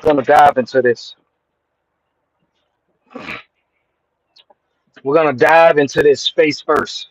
We're gonna dive into this. We're gonna dive into this space first.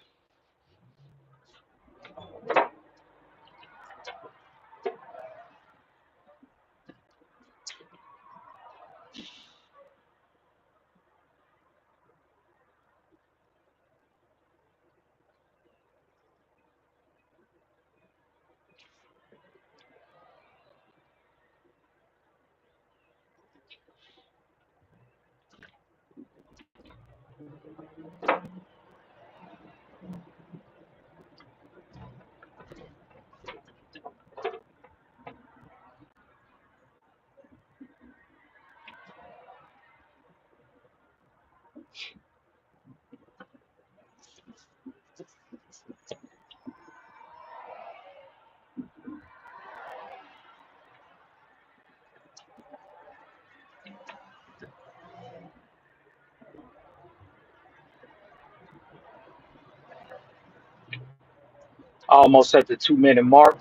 Almost at the 2 minute mark.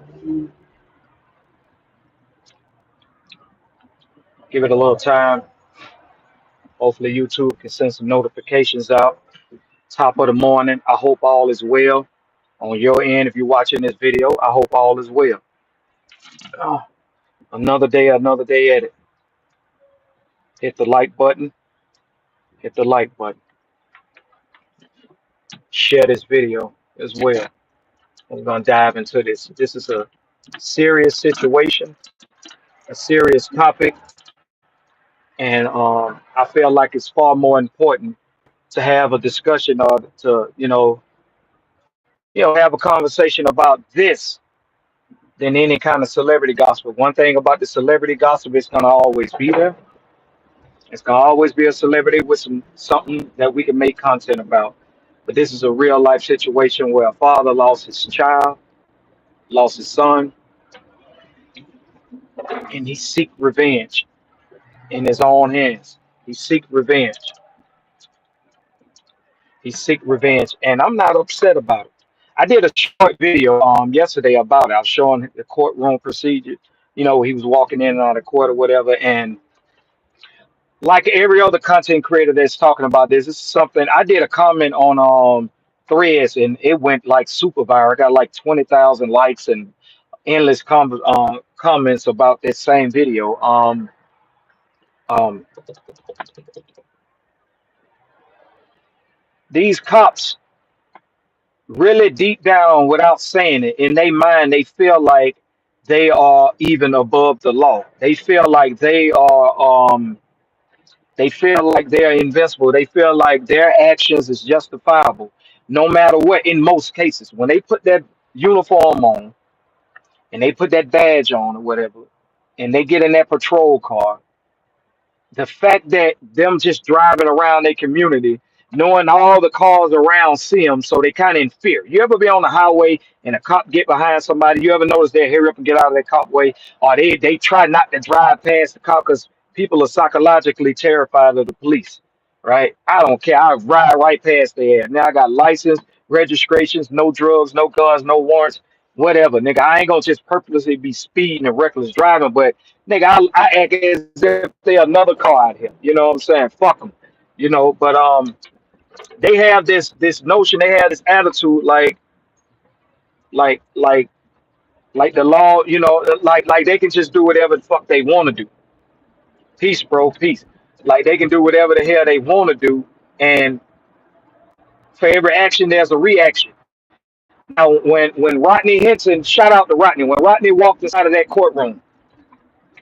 Give it a little time. Hopefully YouTube can send some notifications out. Top of the morning. I hope all is well on your end. If you're watching this video, I hope all is well. Oh, another day at it. Hit the like button. Hit the like button. Share this video as well. We're gonna dive into this. This is a serious situation, a serious topic, and I feel like it's far more important to have a discussion or to have a conversation about this than any kind of celebrity gospel. One thing about the celebrity gospel, it's gonna always be there. It's gonna always be a celebrity with something that we can make content about. But this is a real life situation where a father lost his child, lost his son, and he seek revenge in his own hands. He seek revenge. He seek revenge, and I'm not upset about it. I did a short video yesterday about it. I was showing the courtroom procedure. He was walking in and out of court or whatever, and like every other content creator that's talking about this is something I did a comment on threads, and it went like super viral. I got like 20,000 likes and endless comments about this same video. Um, these cops really deep down, without saying it, in their mind, they feel like they are even above the law. They feel like they feel like they're invincible. They feel like their actions is justifiable, no matter what. In most cases, when they put that uniform on and they put that badge on or whatever, and they get in that patrol car, the fact that them just driving around their community, knowing all the cars around see them, so they kind of in fear. You ever be on the highway and a cop get behind somebody? You ever notice they hurry up and get out of that cop way, or they try not to drive past the cop because people are psychologically terrified of the police, right? I don't care. I ride right past there. Now I got license, registrations, no drugs, no guns, no warrants, whatever, nigga. I ain't gonna just purposely be speeding and reckless driving, but nigga, I act as if they another car out here. You know what I'm saying? Fuck them. But they have this notion, they have this attitude, like like like the law. Like they can just do whatever the fuck they want to do. Peace, bro, peace. Like they can do whatever the hell they want to do, and for every action, there's a reaction. Now, when Rodney Hinton, shout out to Rodney, when Rodney walked inside of that courtroom,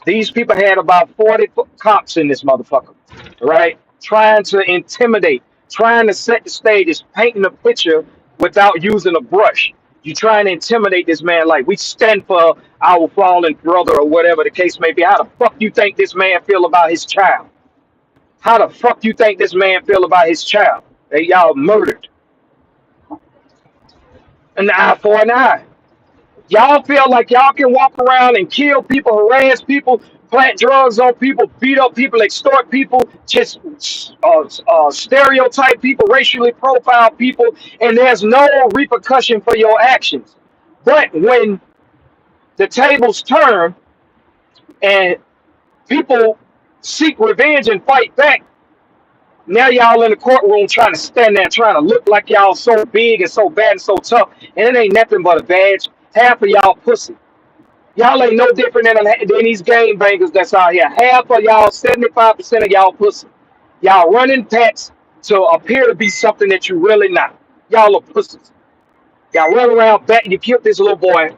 these people had about 40 cops in this motherfucker, right? Trying to intimidate, trying to set the stage, is painting a picture without using a brush. You trying to intimidate this man like we stand for our fallen brother or whatever the case may be. How the fuck you think this man feel about his child? How the fuck you think this man feel about his child? That y'all murdered an eye for an eye. Y'all feel like y'all can walk around and kill people, harass people, plant drugs on people, beat up people, extort people, just stereotype people, racially profile people, and there's no repercussion for your actions. But when the tables turn and People seek revenge and fight back. Now y'all in the courtroom trying to stand there, trying to look like y'all so big and so bad and so tough, and it ain't nothing but a badge. Half of y'all pussy. Y'all ain't no different than these game bangers that's out here. Half of y'all, 75% of y'all pussy. Y'all running pets to appear to be something that you really not. Y'all are pussies. Y'all run around back. You killed this little boy.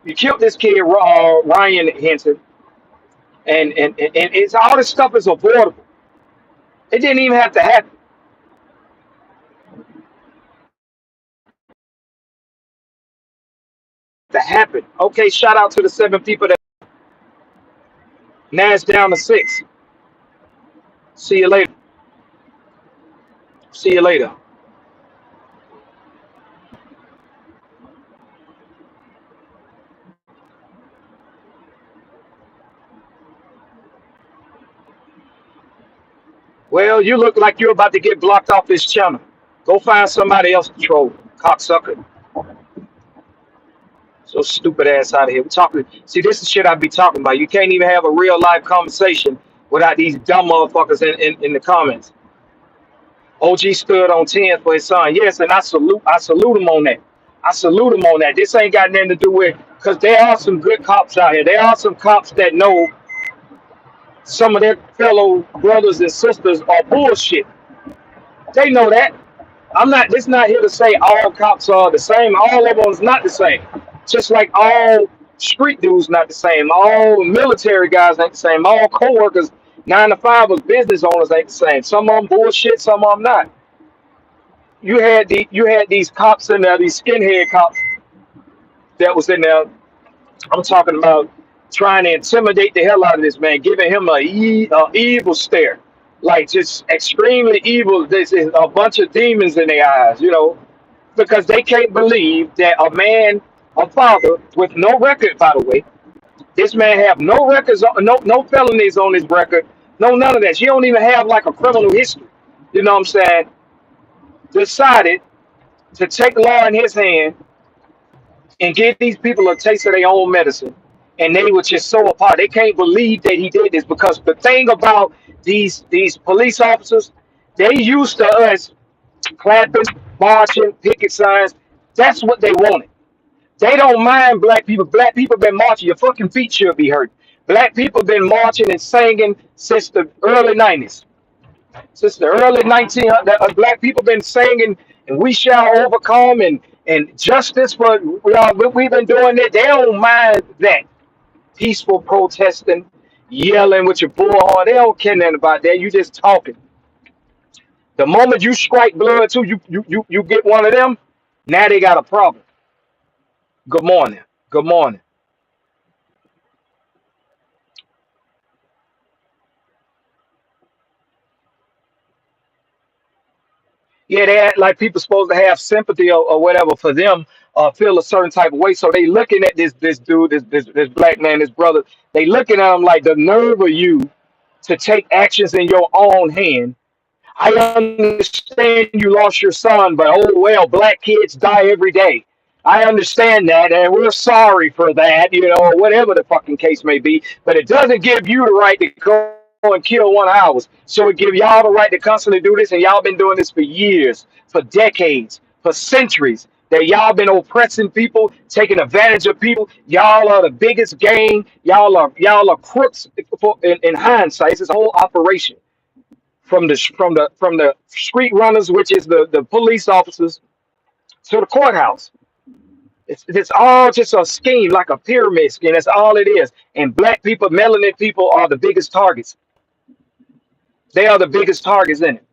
You killed this kid, Ryan Hinton, and it's all this stuff is avoidable. It didn't even have to happen. Okay, shout out to the 7 people that now it's down to 6. See you later. See you later. Well, you look like you're about to get blocked off this channel. Go find somebody else to troll, cocksucker. So stupid ass out of here. We talking. See, this is shit I be talking about. You can't even have a real life conversation without these dumb motherfuckers in the comments. OG stood on 10 for his son. Yes, and I salute him on that. I salute him on that. This ain't got nothing to do with because there are some good cops out here. There are some cops that know some of their fellow brothers and sisters are bullshit. They know that. I'm not. This not here to say all cops are the same. All of them is not the same. Just like all street dudes not the same. All military guys ain't the same. All co-workers, 9 to 5ers, business owners ain't the same. Some of them bullshit. Some of them not. You had these cops in there, these skinhead cops that was in there. I'm talking about trying to intimidate the hell out of this man, giving him a evil stare, like just extremely evil. This is a bunch of demons in their eyes, because they can't believe that a man, a father with no record, by the way, this man have no records, no felonies on his record, no none of that. She don't even have like a criminal history. You know what I'm saying? Decided to take law in his hand and give these people a taste of their own medicine. And they were just so apart. They can't believe that he did this because the thing about these police officers, they used to us clapping, marching, picket signs. That's what they wanted. They don't mind black people. Black people been marching. Your fucking feet should be hurt. Black people been marching and singing since the early 90s. Since the early 1900s, black people been singing, and we shall overcome, and justice for we've been doing it. They don't mind that peaceful protesting, yelling with your bullhorn. They don't care nothing about that. You just talking. The moment you strike blood too, you get one of them. Now they got a problem. Good morning. Good morning. Yeah, they act like people supposed to have sympathy or whatever for them, feel a certain type of way. So they looking at this dude, this black man, this brother. They looking at him like the nerve of you to take actions in your own hand. I understand you lost your son, but oh well, black kids die every day. I understand that, and we're sorry for that, or whatever the fucking case may be. But it doesn't give you the right to go and kill one of ours. So it give y'all the right to constantly do this, and y'all been doing this for years, for decades, for centuries. That y'all been oppressing people, taking advantage of people. Y'all are the biggest gang. Y'all are crooks in hindsight. It's a whole operation from the street runners, which is the police officers, to the courthouse. It's all just a scheme, like a pyramid scheme. That's all it is. And black people, melanin people, are the biggest targets. They are the biggest targets in it.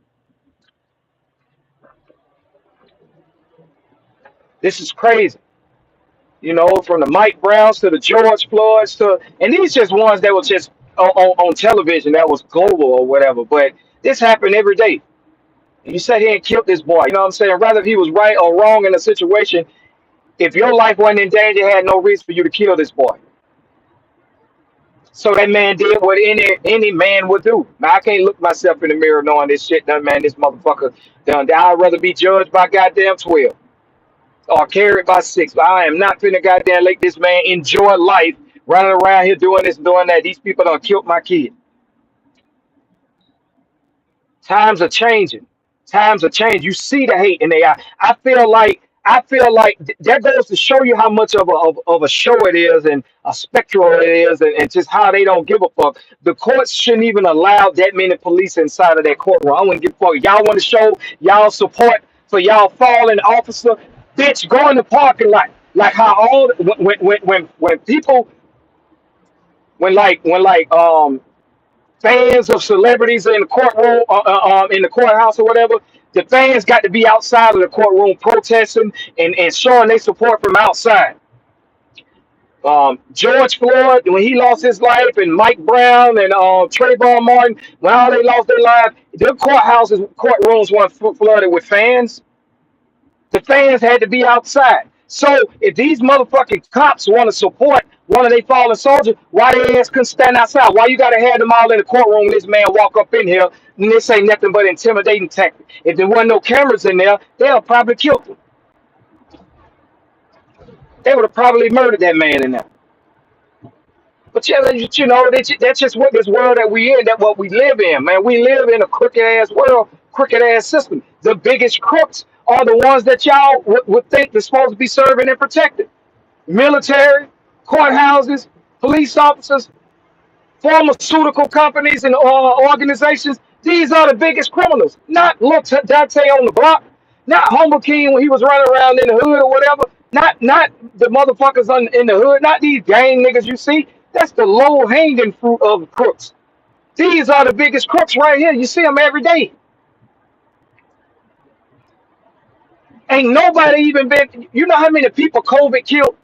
This is crazy. From the Mike Browns to the George Floyds and these just ones that were just on television that was global or whatever. But this happened every day. And you sat here and killed this boy. You know what I'm saying? Rather if he was right or wrong in a situation, if your life wasn't in danger, had no reason for you to kill this boy. So that man did what any man would do. Now I can't look myself in the mirror knowing this shit done, man. This motherfucker done. I'd rather be judged by goddamn 12 or carried by 6. But I am not finna goddamn let this man enjoy life running around here doing this and doing that. These people done killed my kid. Times are changing. Times are changing. You see the hate in their eye. I feel like that goes to show you how much of a show it is and a spectral it is, and just how they don't give a fuck. The courts shouldn't even allow that many police inside of that courtroom. I wouldn't give a fuck. Y'all want to show y'all support for y'all fallen officer? Bitch, go in the parking lot. Like how all when people when fans of celebrities in the courtroom, in the courthouse or whatever, the fans got to be outside of the courtroom protesting and showing their support from outside. George Floyd, when he lost his life, and Mike Brown and Trayvon Martin, when all they lost their lives, their courtrooms weren't flooded with fans. The fans had to be outside. So if these motherfucking cops want to support one of their fallen soldiers, why they ass couldn't stand outside? Why you gotta have them all in the courtroom when this man walk up in here and this ain't nothing but intimidating tactic? If there wasn't no cameras in there, they'll probably killed him. They would have probably murdered that man in there. But yeah, you know, that's just what this world that we in, that what we live in, man. We live in a crooked ass world, crooked ass system. The biggest crooks are the ones that y'all would think they're supposed to be serving and protecting. Military, courthouses, police officers, pharmaceutical companies and organizations. These are the biggest criminals. Not Lil Dante on the block, not Homer King when he was running around in the hood or whatever. Not the motherfuckers in the hood. Not these gang niggas you see. That's the low hanging fruit of crooks. These are the biggest crooks right here. You see them every day. Ain't nobody even been. You know how many people COVID killed?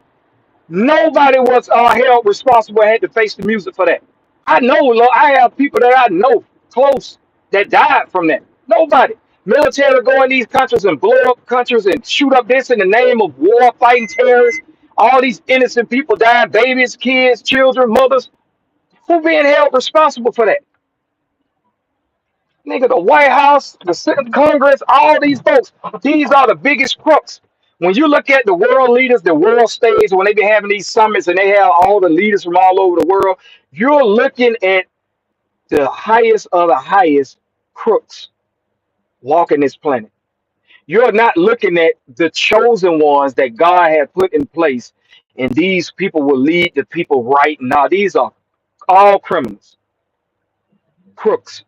Nobody was held responsible and had to face the music for that. I know, Lord, I have people that I know close that died from that. Nobody. Military go in these countries and blow up countries and shoot up this in the name of war, fighting terrorists. All these innocent people dying, babies, kids, children, mothers. Who being held responsible for that? Nigga, the White House, the Senate, Congress, all these folks, these are the biggest crooks. When you look at the world leaders, the world stage, when they be having these summits and they have all the leaders from all over the world, you're looking at the highest of the highest crooks walking this planet. You're not looking at the chosen ones that God had put in place, and these people will lead the people right now. These are all criminals, crooks.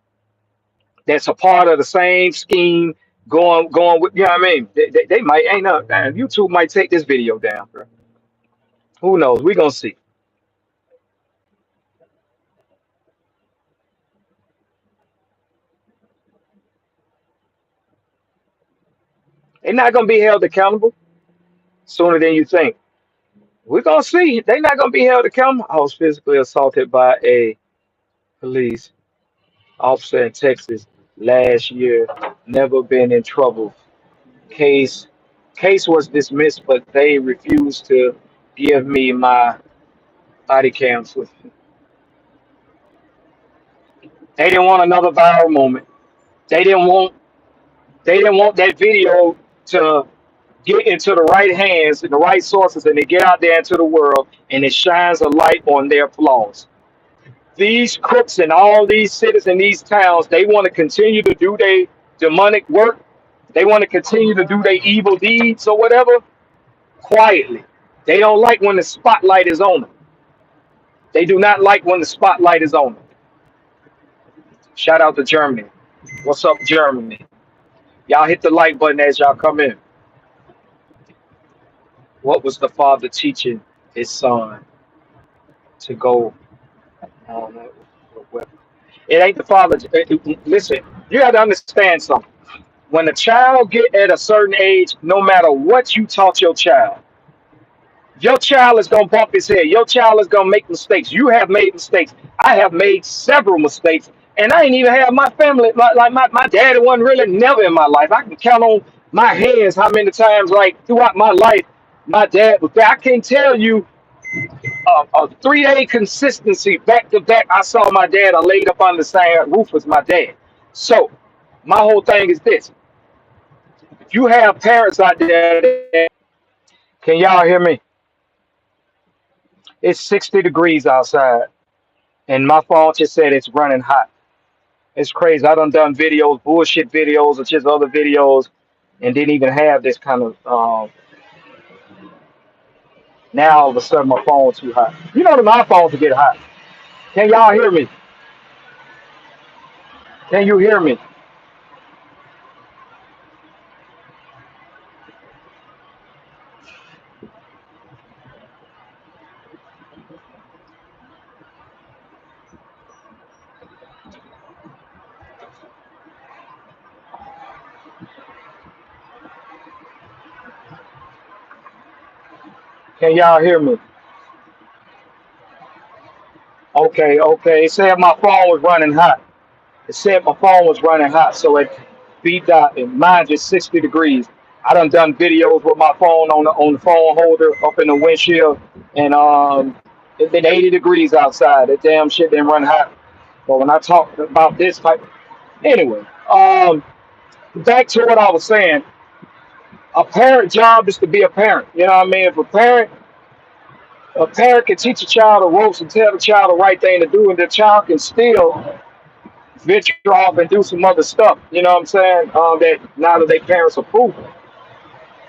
That's a part of the same scheme going with, you know what I mean? They might ain't up. YouTube might take this video down, bro. Who knows? We're gonna see. They're not gonna be held accountable sooner than you think. We're gonna see. They're not gonna be held accountable. I was physically assaulted by a police officer in Texas last year. Never been in trouble. Case case was dismissed, but they refused to give me my body cam. They didn't want another viral moment. They didn't want they didn't want that video to get into the right hands and the right sources and to get out there into the world and it shines a light on their flaws. These crooks in all these cities and these towns, they want to continue to do their demonic work. They want to continue to do their evil deeds or whatever quietly. They don't like when the spotlight is on them. They do not like when the spotlight is on them. Shout out to Germany. What's up, Germany? Y'all hit the like button as y'all come in. What was the father teaching his son to go on? It ain't the father. Listen, you got to understand something. When a child get at a certain age, no matter what you taught your child is gonna bump his head. Your child is gonna make mistakes. You have made mistakes. I have made several mistakes, and I ain't even have my family. Like my daddy wasn't really never in my life. I can count on my hands how many times, like throughout my life, my dad was there. I can't tell you a 3 day consistency back to back. I saw my dad. I laid up on the same roof as my dad. So my whole thing is this: if you have parents out there, can y'all hear me? It's 60 degrees outside, and my phone just said it's running hot. It's crazy. I done videos, bullshit videos, or just other videos, and didn't even have this kind of. Now all of a sudden my phone's too hot. You know that my phone to get hot. Can y'all hear me? Can you hear me? Can y'all hear me? Okay, okay. It said my phone was running hot. It said my phone was running hot, so it beeped out, and mine just 60 degrees. I done videos with my phone on the phone holder up in the windshield, and it been 80 degrees outside. That damn shit didn't run hot. But when I talk about this type, anyway, back to what I was saying. A parent job is to be a parent. You know what I mean? If a parent can teach a child the ropes and tell the child the right thing to do, and the child can still venture off and do some other stuff. You know what I'm saying? That now that their parents approve,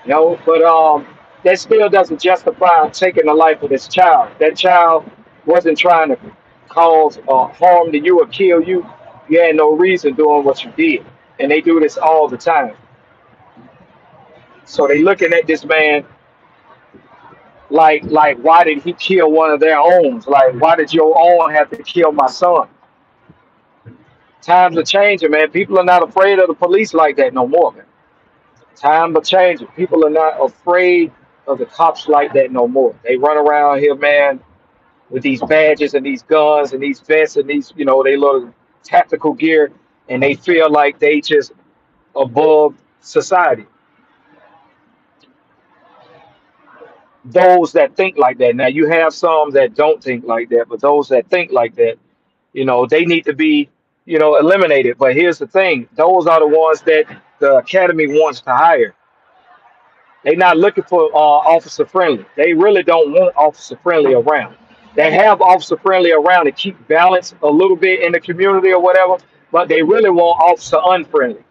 but that still doesn't justify taking the life of this child. That child wasn't trying to cause harm to you or kill you. You had no reason doing what you did, and they do this all the time. So they looking at this man like why did he kill one of their own? Like why did your own have to kill my son? Times are changing, man. People are not afraid of the police like that no more, man. Times are changing. People are not afraid of the cops like that no more. They run around here, man, with these badges and these guns and these vests and these, they little tactical gear, and they feel like they just above society. Those that think like that. Now you have some that don't think like that, but those that think like that, they need to be, eliminated. But here's the thing: those are the ones that the academy wants to hire. They're not looking for officer friendly. They really don't want officer friendly around. They have officer friendly around to keep balance a little bit in the community or whatever, but they really want officer unfriendly,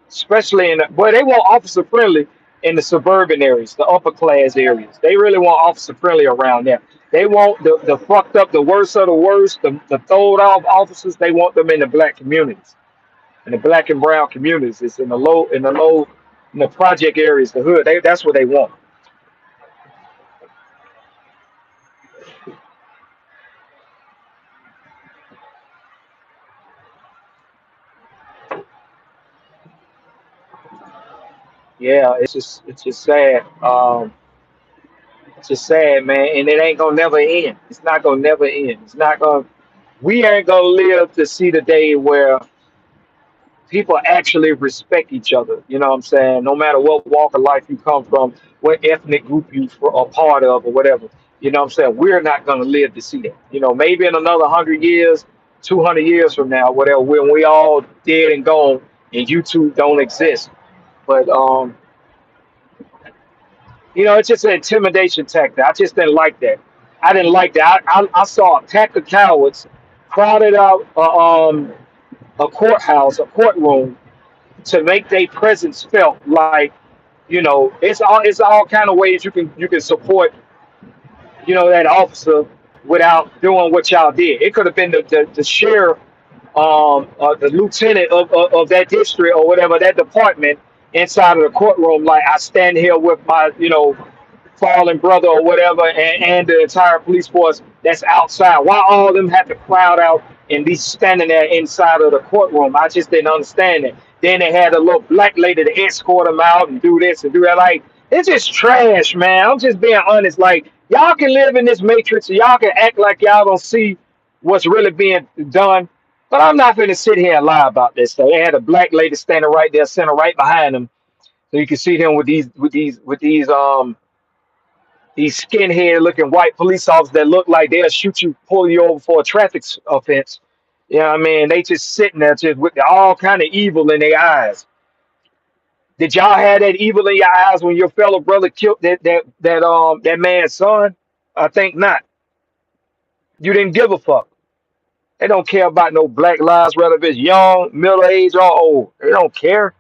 especially they want officer friendly in the suburban areas, the upper class areas. They really want officer friendly around there. They want the fucked up, the worst of the worst, the throwed off officers. They want them in the black communities, in the black and brown communities. It's in the project areas, the hood. That's what they want. Yeah, it's just sad. It's just sad, man, and it ain't gonna never end. It's not gonna never end. It's not gonna. We ain't gonna live to see the day where people actually respect each other. You know what I'm saying? No matter what walk of life you come from, what ethnic group you are part of, or whatever. You know what I'm saying? We're not gonna live to see that. Maybe in another 100 years, 200 years from now, whatever, when we all dead and gone, and YouTube don't exist. But it's just an intimidation tactic. I just didn't like that. I didn't like that. I saw a pack of cowards crowded out a courthouse, a courtroom, to make their presence felt. Like, it's all kind of ways you can support that officer without doing what y'all did. It could have been the sheriff, the lieutenant of that district or whatever, that department, inside of the courtroom. Like, I stand here with my fallen brother or whatever, and the entire police force that's outside. Why all of them have to crowd out and be standing there inside of the courtroom? I just didn't understand it. Then they had a little black lady to escort them out and do this and do that. Like, it's just trash, man. I'm just being honest. Like, y'all can live in this matrix, and y'all can act like y'all don't see what's really being done. But I'm not going to sit here and lie about this. So they had a black lady standing right there, center right behind them, so you can see them with these skinhead looking white police officers that look like they'll shoot you, pull you over for a traffic offense. You know what I mean? They just sitting there just with all kind of evil in their eyes. Did y'all have that evil in your eyes when your fellow brother killed that man's son? I think not. You didn't give a fuck. They don't care about no black lives, whether if it's young, middle age, or old. They don't care.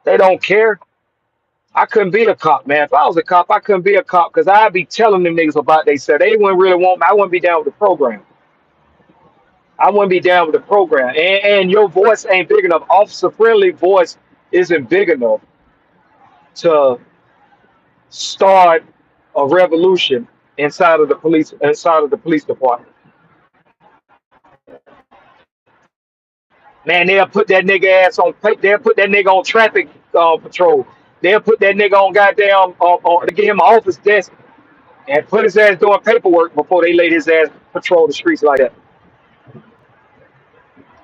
They don't care. I couldn't be a cop, man. If I was a cop, I couldn't be a cop because I'd be telling them niggas about they said they wouldn't really want me. I wouldn't be down with the program. I wouldn't be down with the program. And your voice ain't big enough. Officer friendly voice isn't big enough to start a revolution inside of the police department. Man, they'll put that nigga ass on. They'll put that nigga on traffic patrol. They'll put that nigga on goddamn to get him an office desk and put his ass doing paperwork before they let his ass patrol the streets like that.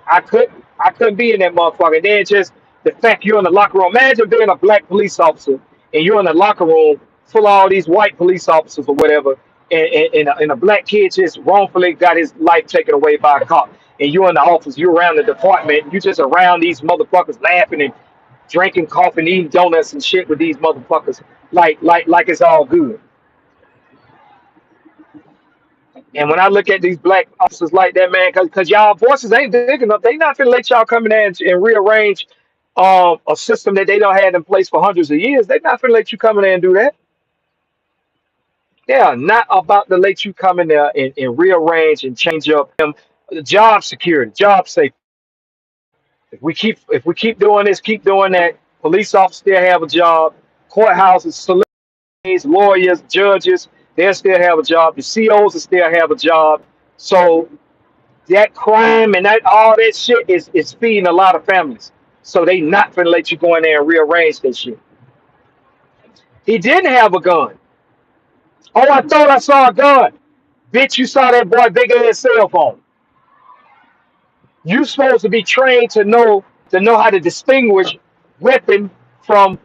I couldn't be in that motherfucker. And then just the fact you're in the locker room. Imagine being a black police officer and you're in the locker room full of all these white police officers or whatever, and a black kid just wrongfully got his life taken away by a cop. And you're in the office, you're around the department, you just around these motherfuckers laughing and drinking coffee and eating donuts and shit with these motherfuckers like it's all good. And when I look at these black officers like that, man, because y'all voices ain't big enough, they not gonna let y'all come in there and rearrange a system that they don't have in place for hundreds of years. They not gonna let you come in there and do that. They are not about to let you come in there and rearrange and change up them job security, job safety. If we keep doing this, keep doing that, police officers still have a job, courthouses, solicitors, lawyers, judges, they'll still have a job. The COs will still have a job. So that crime and that all that shit is feeding a lot of families. So they not gonna let you go in there and rearrange that shit. He didn't have a gun. Oh, I thought I saw a gun. Bitch, you saw that boy big ass cell phone. You supposed to be trained to know how to distinguish weapon from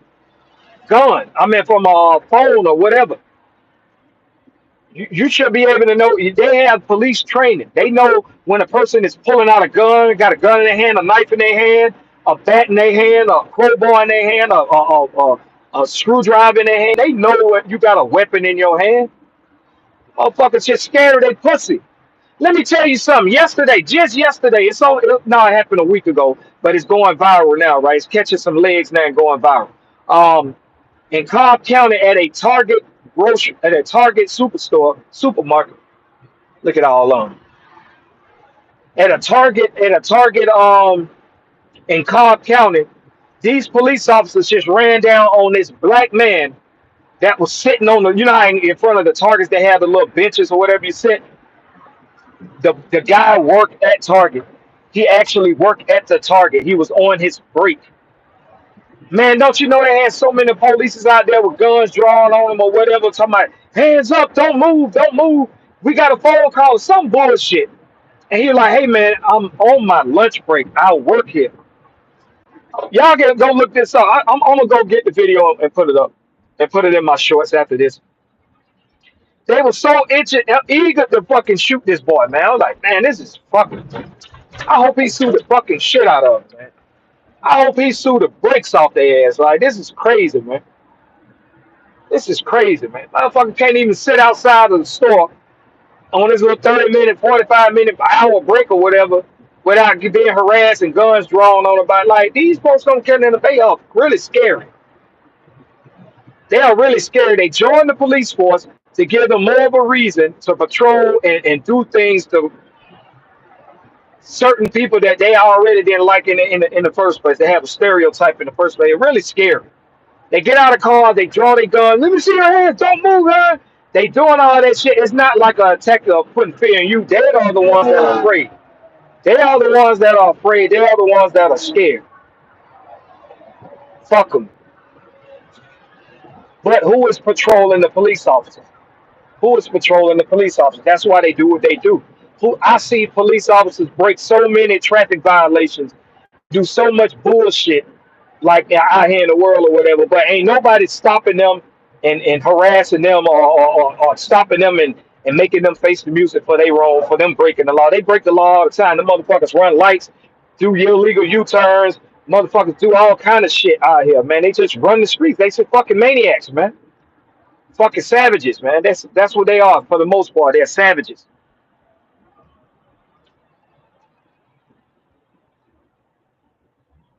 gun. I mean from a phone or whatever. You should be able to know. They have police training. They know when a person is pulling out a gun, got a gun in their hand, a knife in their hand, a bat in their hand, a crowbar in their hand, a screwdriver in their hand. They know what you got a weapon in your hand. Motherfuckers just scared of their pussy. Let me tell you something. Yesterday, just yesterday, no, it happened a week ago, but it's going viral now, right? It's catching some legs now and going viral. Um, in Cobb County at a Target supermarket. Look at all of them. At a Target in Cobb County, these police officers just ran down on this black man that was sitting on the, you know, how in front of the Targets they have the little benches or whatever you sit. The guy worked at Target. He actually worked at the Target. He was on his break. Man, don't you know they had so many police out there with guns drawn on them or whatever, talking about hands up, don't move, don't move. We got a phone call, some bullshit. And he was like, hey man, I'm on my lunch break. I'll work here. Y'all get go look this up. I'm gonna go get the video and put it up and put it in my shorts after this. They were so eager to fucking shoot this boy, man. I was like, man, this is fucking. I hope he sued the fucking shit out of him, man. I hope he sued the brakes off their ass. Like, this is crazy, man. This is crazy, man. Motherfucker can't even sit outside of the store on this little 30-minute, 45-minute, hour break or whatever without being harassed and guns drawn on about. Like, these folks don't care nothing. They are really scary. They are really scary. They join the police force to give them more of a reason to patrol and do things to certain people that they already didn't like in the first place. They have a stereotype in the first place. It's really scary. They get out of cars, they draw their gun. Let me see your hands. Don't move, man. They doing all that shit. It's not like an attack of putting fear in you. They are the ones that are afraid. They are the ones that are afraid. They are the ones that are scared. Fuck them. But who is patrolling the police officers? Who is patrolling the police officers? That's why they do what they do. I see police officers break so many traffic violations, do so much bullshit like out here in the world or whatever, but ain't nobody stopping them and harassing them or stopping them and making them face the music for they wrong, for them breaking the law. They break the law all the time. The motherfuckers run lights, do illegal U-turns, Motherfuckers do all kind of shit out here, man. They just run the streets. They some fucking maniacs, man. Fucking savages, man. That's what they are for the most part. They're savages.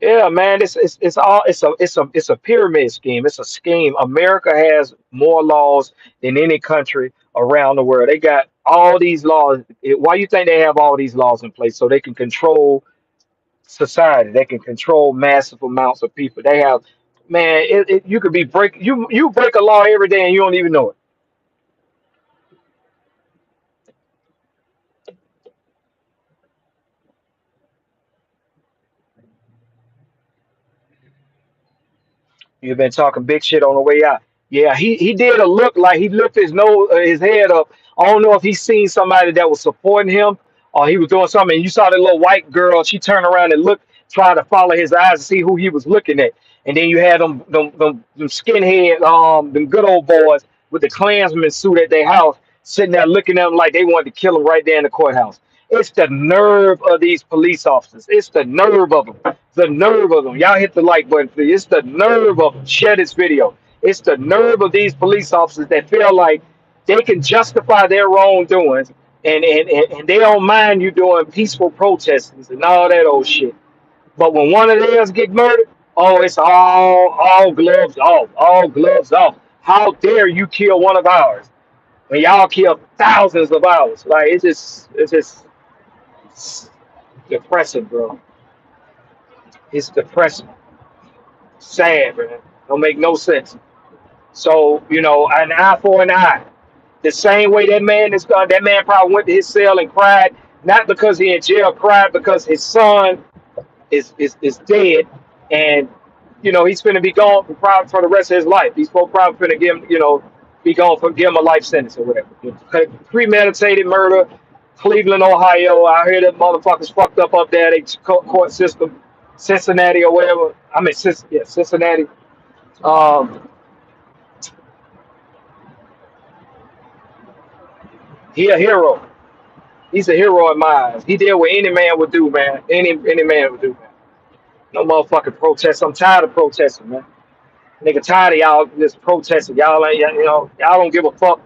Yeah, man. It's all it's a pyramid scheme. It's a scheme. America has more laws than any country around the world. They got all these laws. Why you think they have all these laws in place? So they can control society. They can control massive amounts of people. They have, man. You could be you break a law every day and you don't even know it. You've been talking big shit on the way out. Yeah, he did a look like he lifted his head up. I don't know if he seen somebody that was supporting him or he was doing something. And you saw the little white girl. She turned around and looked, tried to follow his eyes to see who he was looking at. And then you had them skinhead, them good old boys with the Klansman suit at their house, sitting there looking at them like they wanted to kill him right there in the courthouse. It's the nerve of these police officers. It's the nerve of them. The nerve of them. Y'all hit the like button, please. It's the nerve of them. Share this video. It's the nerve of these police officers that feel like they can justify their wrongdoings and they don't mind you doing peaceful protests and all that old shit. But when one of theirs get murdered, oh, it's all gloves off, all gloves off. How dare you kill one of ours when y'all kill thousands of ours? Like it's just depressing, bro. It's depressing, sad, man. Don't make no sense. So an eye for an eye. The same way that man is gone. That man probably went to his cell and cried, not because he in jail, cried because his son is dead, and he's going to be gone probably for the rest of his life. He's probably going to give him, be gone for give him a life sentence or whatever. Premeditated murder, Cleveland, Ohio. I hear that motherfuckers fucked up there. They court system, Cincinnati or whatever. I mean, yeah, Cincinnati. Um, he a hero. He's a hero in my eyes. He did what any man would do, man. Any man would do, man. No motherfucking protest. I'm tired of protesting, man. Nigga tired of y'all just protesting. Y'all ain't, y'all don't give a fuck.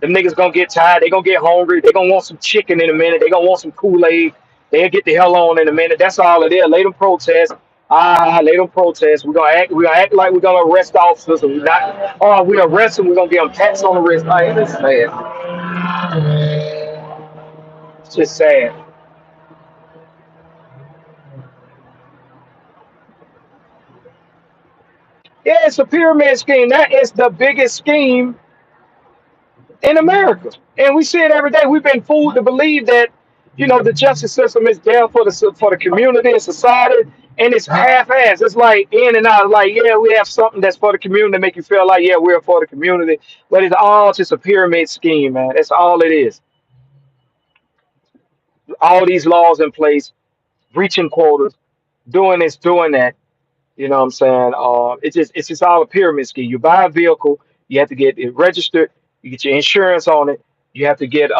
Them niggas gonna get tired. They gonna get hungry. They gonna want some chicken in a minute. They gonna want some Kool-Aid. They'll get the hell on in a minute. That's all it is. Let them protest. Let them protest. We're gonna act like we're gonna arrest officers. And we not. Oh, we arrest them. We're gonna give them pats on the wrist. Like, it's sad. It's just sad. Yeah, it's a pyramid scheme. That is the biggest scheme in America. And we see it every day. We've been fooled to believe that, the justice system is there for the community and society, and it's half-assed. It's like in and out. Like, yeah, we have something that's for the community to make you feel like, yeah, we're for the community, but it's all just a pyramid scheme, man. That's all it is. All these laws in place, reaching quotas, doing this, doing that. You know what I'm saying? It's just all a pyramid scheme. You buy a vehicle, you have to get it registered, you get your insurance on it, you have to get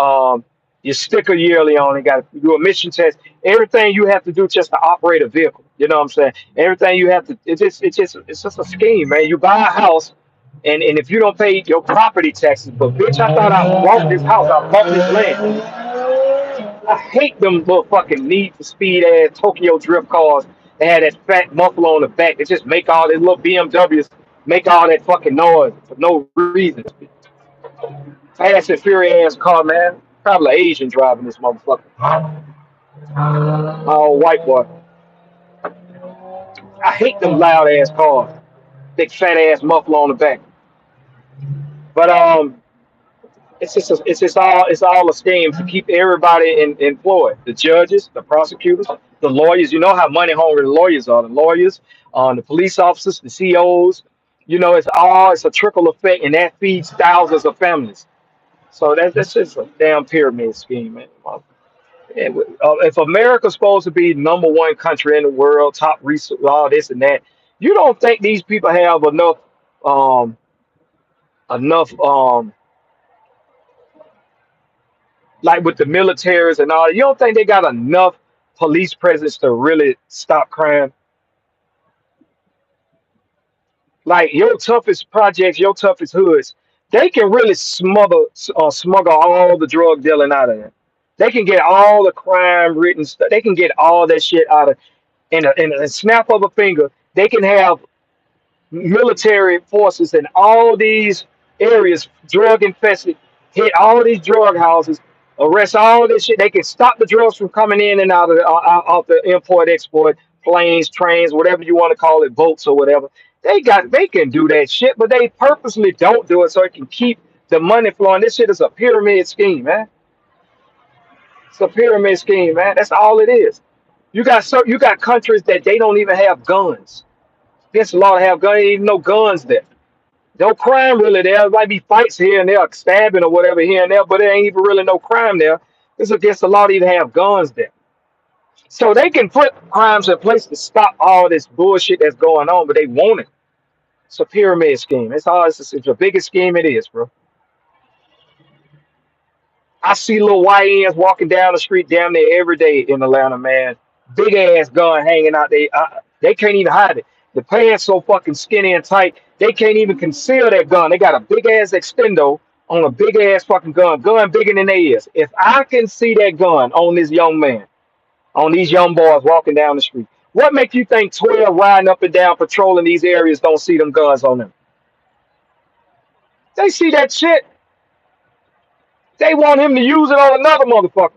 your sticker yearly on it, got to do a emission test. Everything you have to do just to operate a vehicle. You know what I'm saying? Everything you have to it's just a scheme, man. You buy a house and if you don't pay your property taxes, but bitch, I thought I bought this house, I bought this land. I hate them motherfucking Need for Speed ass Tokyo drift cars. They had that fat muffler on the back. They just make all these little BMWs make all that fucking noise for no reason. Fast and furious ass car, man. Probably an Asian driving this motherfucker. Oh, white boy. I hate them loud ass cars. Big fat ass muffler on the back. But it's all a scheme to keep everybody employed. The judges, the prosecutors, the lawyers. You know how money hungry the lawyers are. The lawyers, the police officers, the COs. It's a trickle effect, and that feeds thousands of families. So that's just a damn pyramid scheme, man. If America's supposed to be number one country in the world, top research, all this and that, you don't think these people have um, enough like with the militaries and all? You don't think they got enough police presence to really stop crime? Like your toughest projects, your toughest hoods, they can really smuggle all the drug dealing out of there. They can get all the crime written stuff. They can get all that shit out of in a snap of a finger. They can have military forces in all these areas, drug infested, hit all these drug houses, arrest all this shit. They can stop the drugs from coming in and out of out the import export planes, trains, whatever you want to call it, boats or whatever. They can do that shit, but they purposely don't do it so it can keep the money flowing. This shit is a pyramid scheme, man. It's a pyramid scheme, man. That's all it is. You got countries that they don't even have guns. Against the law to have guns, ain't even no guns there. No crime really there. There might be fights here and there, stabbing or whatever here and there, but there ain't even really no crime there. It's against the law to even have guns there. So they can put crimes in place to stop all this bullshit that's going on, but they want it. It's a pyramid scheme. It's all. It's the biggest scheme it is, bro. I see little YNs walking down the street down there every day in Atlanta, man. Big ass gun hanging out there. They can't even hide it. The pants so fucking skinny and tight, they can't even conceal that gun. They got a big ass extendo on a big ass fucking gun bigger than they is. If I can see that gun on this young man, on these young boys walking down the street, what make you think 12 riding up and down patrolling these areas don't see them guns on them? They see that shit. They want him to use it on another motherfucker.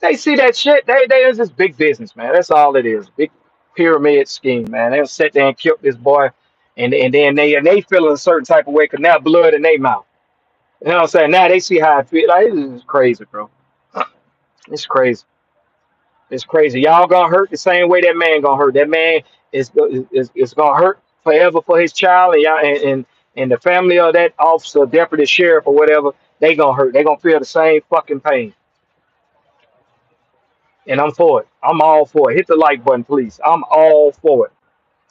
They see that shit. They is this big business, man. That's all it is. Big pyramid scheme, man. They'll sit there and kill this boy, and then they feel a certain type of way because now blood in their mouth. You know what I'm saying? Now they see how I feel. Like, this is crazy, bro. It's crazy. It's crazy. Y'all gonna hurt the same way that man gonna hurt. That man is gonna hurt forever for his child, and y'all and the family of that officer, deputy sheriff or whatever. They gonna hurt. They gonna feel the same fucking pain. And I'm for it. I'm all for it. Hit the like button, please. I'm all for it.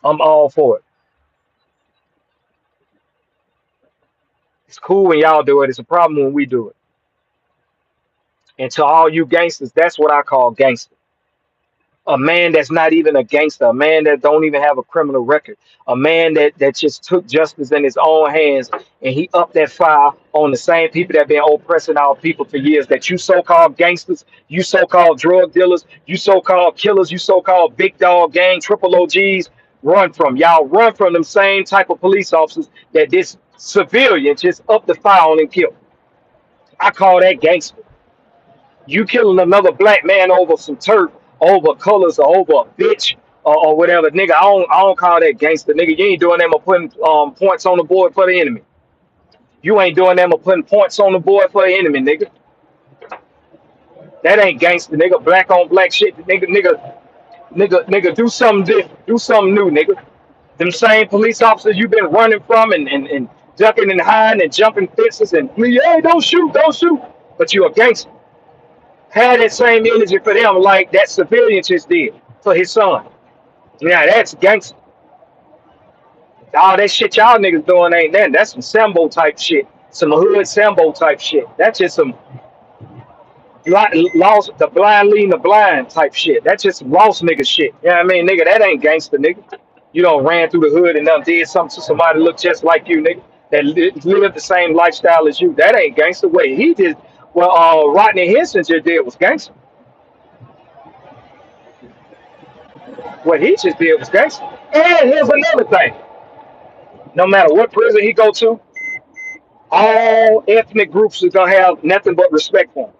I'm all for it. It's cool when y'all do it. It's a problem when we do it. And to all you gangsters, that's what I call gangster. A man that's not even a gangster, a man that don't even have a criminal record, a man that just took justice in his own hands and he upped that fire on the same people that been oppressing our people for years. That you so-called gangsters, you so-called drug dealers, you so-called killers, you so-called big dog gang, triple OGs run from. Y'all run from them same type of police officers that this civilian just up the fire on and killed. I call that gangster. You killing another black man over some turf, over colors, or over a bitch, or whatever, nigga. I don't call that gangster, nigga. You ain't doing them or putting points on the board for the enemy. You ain't doing them or putting points on the board for the enemy, nigga. That ain't gangster, nigga. Black on black shit, nigga. Do something different. Do something new, nigga. Them same police officers you been running from and ducking and hiding and jumping fences and hey, don't shoot, don't shoot. But you a gangster. Had that same energy for them like that civilian just did for his son. Yeah, that's gangster. All that shit y'all niggas doing ain't that. That's some Sambo type shit. Some hood Sambo type shit. That's just some lost the blind leading the blind type shit. That's just some lost nigga shit. You know what I mean, nigga? That ain't gangster, nigga. You don't ran through the hood and done did something to somebody look just like you, nigga. That lived the same lifestyle as you. That ain't gangster. Way he did. Well, Rodney Hinton just did was gangster. What he just did was gangster. And here's another thing. No matter what prison he go to, all ethnic groups are gonna have nothing but respect for him.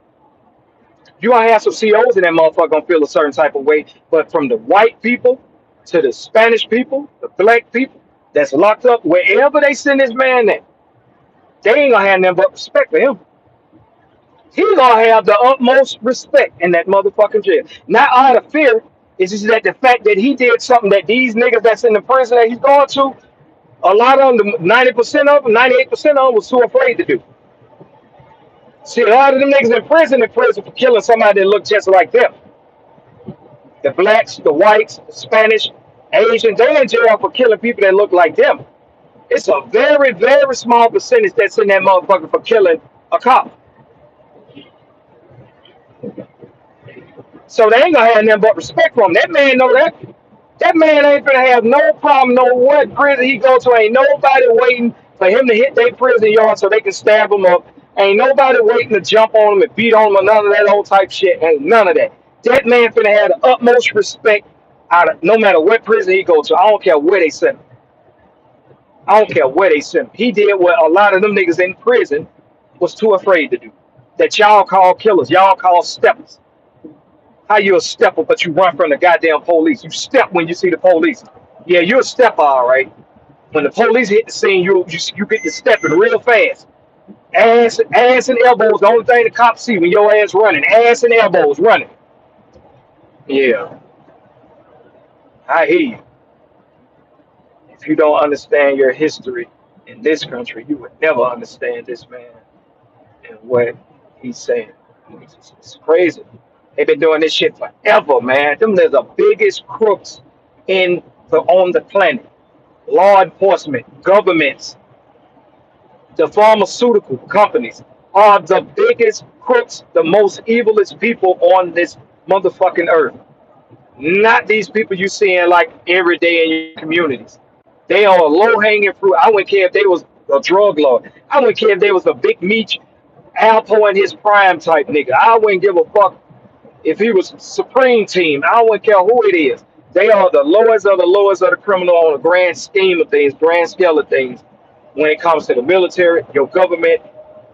You gonna have some COs in that motherfucker gonna feel a certain type of way, but from the white people to the Spanish people, the black people that's locked up, wherever they send this man at, they ain't gonna have nothing but respect for him. He gonna have the utmost respect in that motherfucking jail. Not out of fear, it's just that the fact that he did something that these niggas that's in the prison that he's going to, a lot of them, 90% of them, 98% of them was too afraid to do. See, a lot of them niggas in prison for killing somebody that looked just like them. The blacks, the whites, the Spanish, Asian, they in jail for killing people that look like them. It's a very, very small percentage that's in that motherfucker for killing a cop. So they ain't gonna have nothing but respect for him. That man know that. That man ain't gonna have no problem, no what prison he go to. Ain't nobody waiting for him to hit their prison yard so they can stab him up. Ain't nobody waiting to jump on him and beat on him or none of that old type shit. Ain't none of that. That man finna have the utmost respect out of no matter what prison he go to. I don't care where they send him. I don't care where they send him. He did what a lot of them niggas in prison was too afraid to do. That y'all call killers, y'all call steppers. How you a stepper, but you run from the goddamn police? You step when you see the police. Yeah, you're a stepper, all right. When the police hit the scene, you get to stepping real fast. Ass and elbows, the only thing the cops see when your ass running. Ass and elbows running. Yeah, I hear you. If you don't understand your history in this country, you would never understand this man and what he's saying. It's crazy. They've been doing this shit forever, man. Them are the biggest crooks on the planet. Law enforcement, governments, the pharmaceutical companies are the biggest crooks, the most evilest people on this motherfucking earth. Not these people you seeing like every day in your communities. They are low hanging fruit. I wouldn't care if they was a drug lord. I wouldn't care if they was a big meat Alpo in his prime type nigga. I wouldn't give a fuck if he was Supreme Team. I wouldn't care who it is. They are the lowest of the criminal on the grand scheme of things, grand scale of things. When it comes to the military, your government,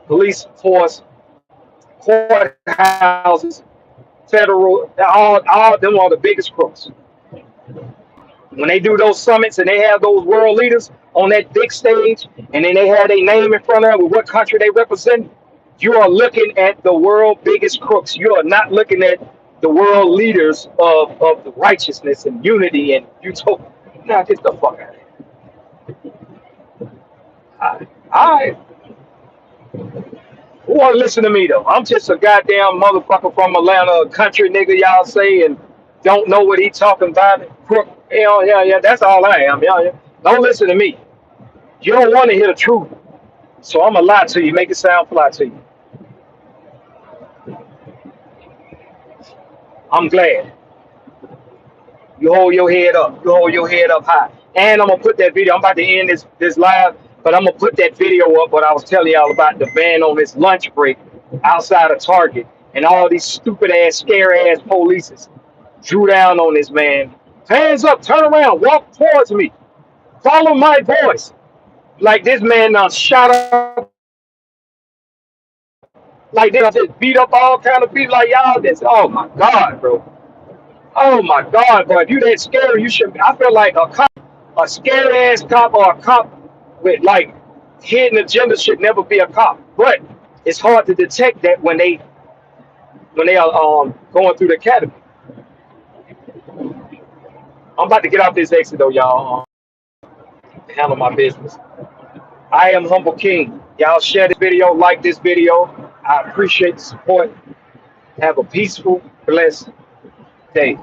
police force, courthouses, federal, all them are the biggest crooks. When they do those summits and they have those world leaders on that big stage, and then they have their name in front of them with what country they represent, you are looking at the world biggest crooks. You are not looking at the world leaders of the righteousness and unity and utopia. Now get the fuck out of here. I who want to listen to me though? I'm just a goddamn motherfucker from Atlanta, a country nigga, y'all say, and don't know what he talking about. Crook, yeah. That's all I am. Yeah. Don't listen to me. You don't want to hear the truth, so I'm gonna lie to you, make it sound fly to you. I'm glad you hold your head up. You hold your head up high. And I'm gonna put that video. I'm about to end this live, but I'm gonna put that video up. What I was telling y'all about the van on this lunch break outside of Target, and all these stupid ass, scare ass polices drew down on this man. Hands up, turn around, walk towards me, follow my voice. Like this man shot up, like they just beat up all kind of people like y'all. This, oh my god, bro. Oh my God, bro! If you that scary, you should. I feel like a cop, a scary ass cop, or a cop with like hidden agenda should never be a cop. But it's hard to detect that when they are going through the academy. I'm about to get off this exit though, y'all. Handle my business. I am Humble King. Y'all share this video, like this video. I appreciate the support. Have a peaceful, blessed day.